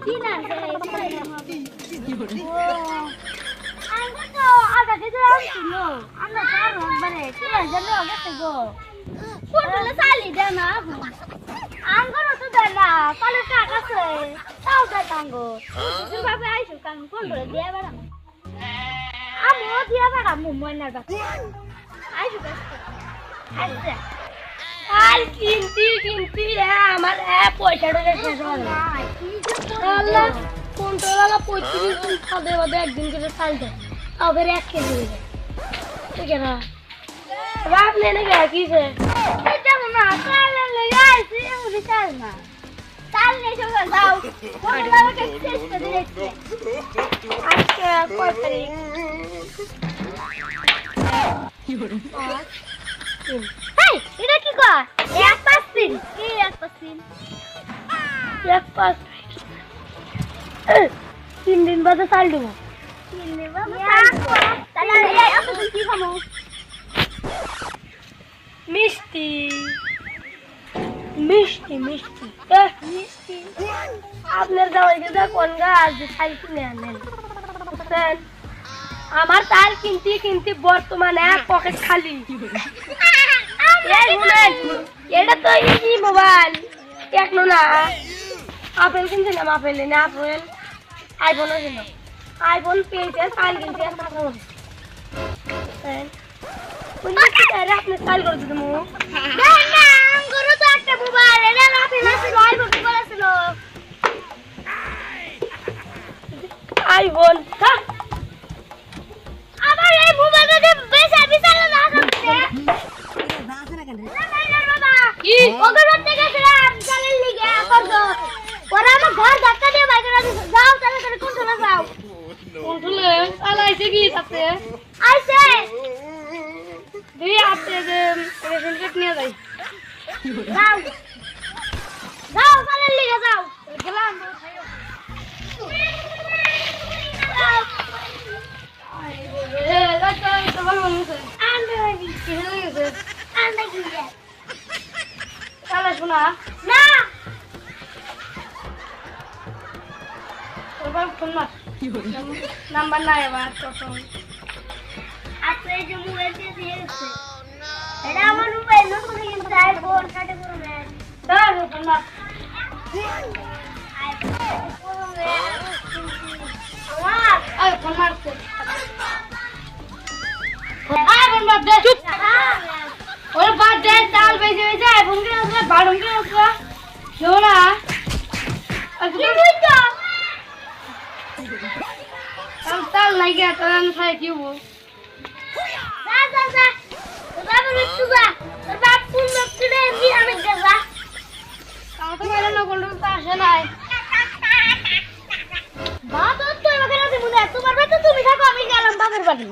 তিন আছে আমরা তো আগে থেকে আসছিল আমরা তো আর একবারে কি জানো গেছে গো ফোনটা চালি দে না আঙ্গর তো দে না কালে টাকা আছে তাও দে টাঙ্গো যেভাবে আইছো কাম ফোন করে দিয়ে বেড়া আমিও দিয়ে বেড়া মইনার বাচ্চা আইছো আচ্ছা কাল কিনতি আমার পয়সাটা শেষ হলো আল্লাহ কোনটা 35 দিন খাবে বাদে একদিন করে চালতে আবার 1 কেজি হয়ে যায় ঠিক আছে না রাত নেনে গয়া কিছে এটা না কাল লেগে আইছে উনি চাল না চাল নেই সব যাও কোন বাবাকে শেষ করে দিয়েছে আজকে কয় তারিখ হেই এটা কি কয় 1-5-3 কি 1-5-3 1-5 3 দিন বাদে চাল দেব 3 দিন বাদে তাহলে এই আপনি কি খামো মিষ্টি মিষ্টি মিষ্টি মিষ্টি আপনার জামাই দাদা কোন গাছ চাল কিনে আনেন আমার চাল কিনতে বর্তমানে এক পকেট খালি এটা তো ইজি মোবাইল টেকনো না আপেল কিনছিলাম আপেল না আপেল আইফোনও ছিল আইফোন পেয়েছে চাল কিনছে আপনি চাল করে দিতে একটা মোবাইল এটা আপেল ছিল আইফোন করেছিল আইফোন আবার এই মোবাইলটা বেশি বিশাল না কি ওগর বাচ্চা গেছিলাম চালের লিগে করছো ওরা আমার ঘর ধাক্কা দিয়ে বাইক না যাও তাহলে তাহলে কোনটা যাও কোনটা আলাইছে কি আছে আইছে দুই আপনি যে রেশন কার্ড নিয়ে যাই যাও যাও চালের লিগে যাও গেলাম শোনা না নাম্বার নাই আমার প্রথম আচ্ছা এই যে মোবাইল দিয়েছে এটা আমার মোবাইল নতুন কিনতে আইফোন কাটে পুরো ম্যান দাও না আইফোন মারছে আইফোন মার দে চুপ ওর বাদ দে চাল বেজে বেজে আইফোন কে আসলে বাড়ন কে আসলে শোনা কি বুঝছো চাল লাগে তো আমি খাই কি বল যা তোর বাবা একটু যা তোর বাপ কোন লোকটা এমনি আমি যা কাও তো মেলা না কোন তো আসে নাই বাবা তো এবারে আছে মনে তোমার বাচ্চা তুমি থাকো আমি গেলাম বাবার বাড়ি